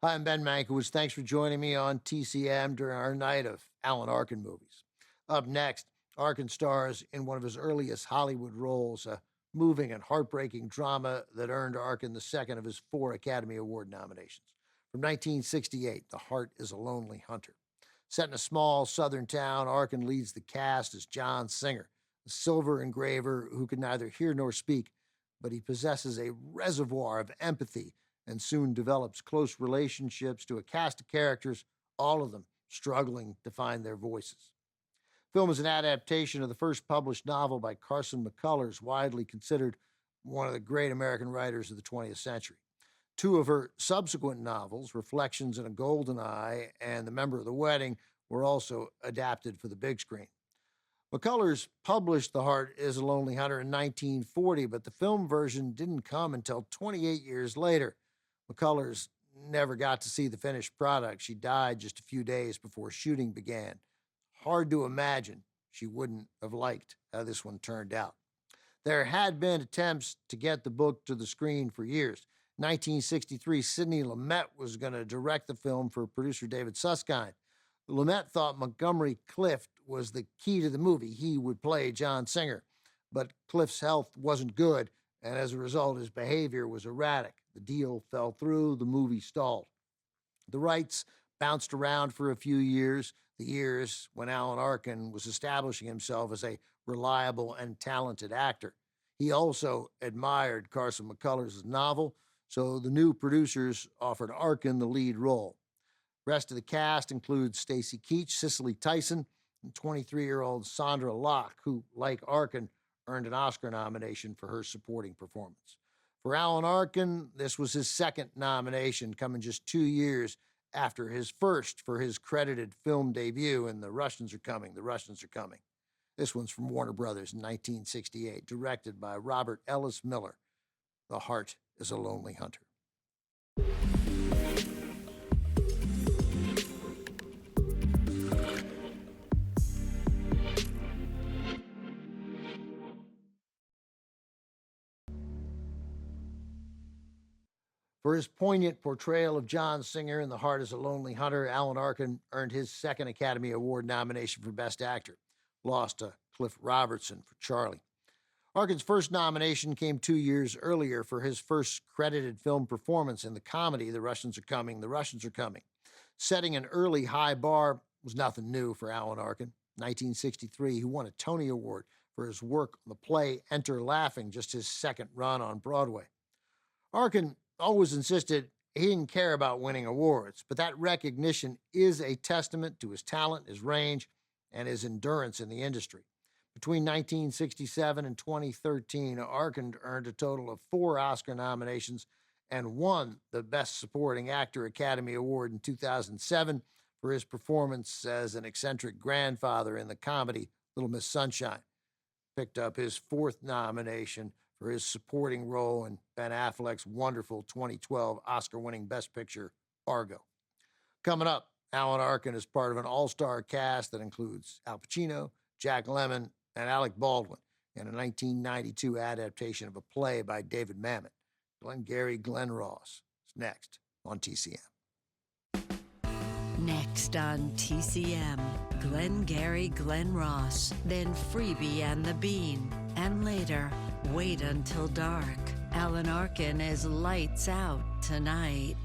Hi, I'm Ben Mankiewicz. Thanks for joining me on TCM during our night of Alan Arkin movies. Up next, Arkin stars in one of his earliest Hollywood roles, a moving and heartbreaking drama that earned Arkin the second of his 4 Academy Award nominations. From 1968, The Heart is a Lonely Hunter. Set in a small southern town, Arkin leads the cast as John Singer, a silver engraver who can neither hear nor speak, but he possesses a reservoir of empathy and soon develops close relationships to a cast of characters, all of them struggling to find their voices. The film is an adaptation of the first published novel by Carson McCullers, widely considered one of the great American writers of the 20th century. 2 of her subsequent novels, Reflections in a Golden Eye and The Member of the Wedding, were also adapted for the big screen. McCullers published The Heart is a Lonely Hunter in 1940, but the film version didn't come until 28 years later. McCullers never got to see the finished product. She died just a few days before shooting began. Hard to imagine she wouldn't have liked how this one turned out. There had been attempts to get the book to the screen for years. In 1963, Sidney Lumet was going to direct the film for producer David Susskind. Lumet thought Montgomery Clift was the key to the movie. He would play John Singer. But Clift's health wasn't good, and as a result, his behavior was erratic. The deal fell through, the movie stalled. The rights bounced around for a few years, the years when Alan Arkin was establishing himself as a reliable and talented actor. He also admired Carson McCullers' novel, so the new producers offered Arkin the lead role. The rest of the cast includes Stacy Keach, Cicely Tyson, and 23-year-old Sandra Locke, who, like Arkin, earned an Oscar nomination for her supporting performance. For Alan Arkin, this was his second nomination, coming just 2 years after his first for his credited film debut in The Russians Are Coming, The Russians Are Coming. This one's from Warner Brothers in 1968, directed by Robert Ellis Miller. The Heart is a Lonely Hunter. For his poignant portrayal of John Singer in The Heart is a Lonely Hunter, Alan Arkin earned his second Academy Award nomination for Best Actor, lost to Cliff Robertson for Charlie. Arkin's first nomination came 2 years earlier for his first credited film performance in the comedy The Russians Are Coming, The Russians Are Coming. Setting an early high bar was nothing new for Alan Arkin. 1963, he won a Tony Award for his work on the play Enter Laughing, just his second run on Broadway. Arkin always insisted he didn't care about winning awards, but that recognition is a testament to his talent, his range, and his endurance in the industry. Between 1967 and 2013, Arkin earned a total of 4 Oscar nominations and won the Best Supporting Actor Academy Award in 2007 for his performance as an eccentric grandfather in the comedy Little Miss Sunshine. Picked up his 4th nomination for his supporting role in Ben Affleck's wonderful 2012 Oscar-winning Best Picture, Argo. Coming up, Alan Arkin is part of an all-star cast that includes Al Pacino, Jack Lemmon, and Alec Baldwin in a 1992 adaptation of a play by David Mamet. Glengarry Glen Ross is next on TCM. Next on TCM, Glengarry Glen Ross, then Freebie and the Bean, and later, Wait Until Dark. Alan Arkin is lights out tonight.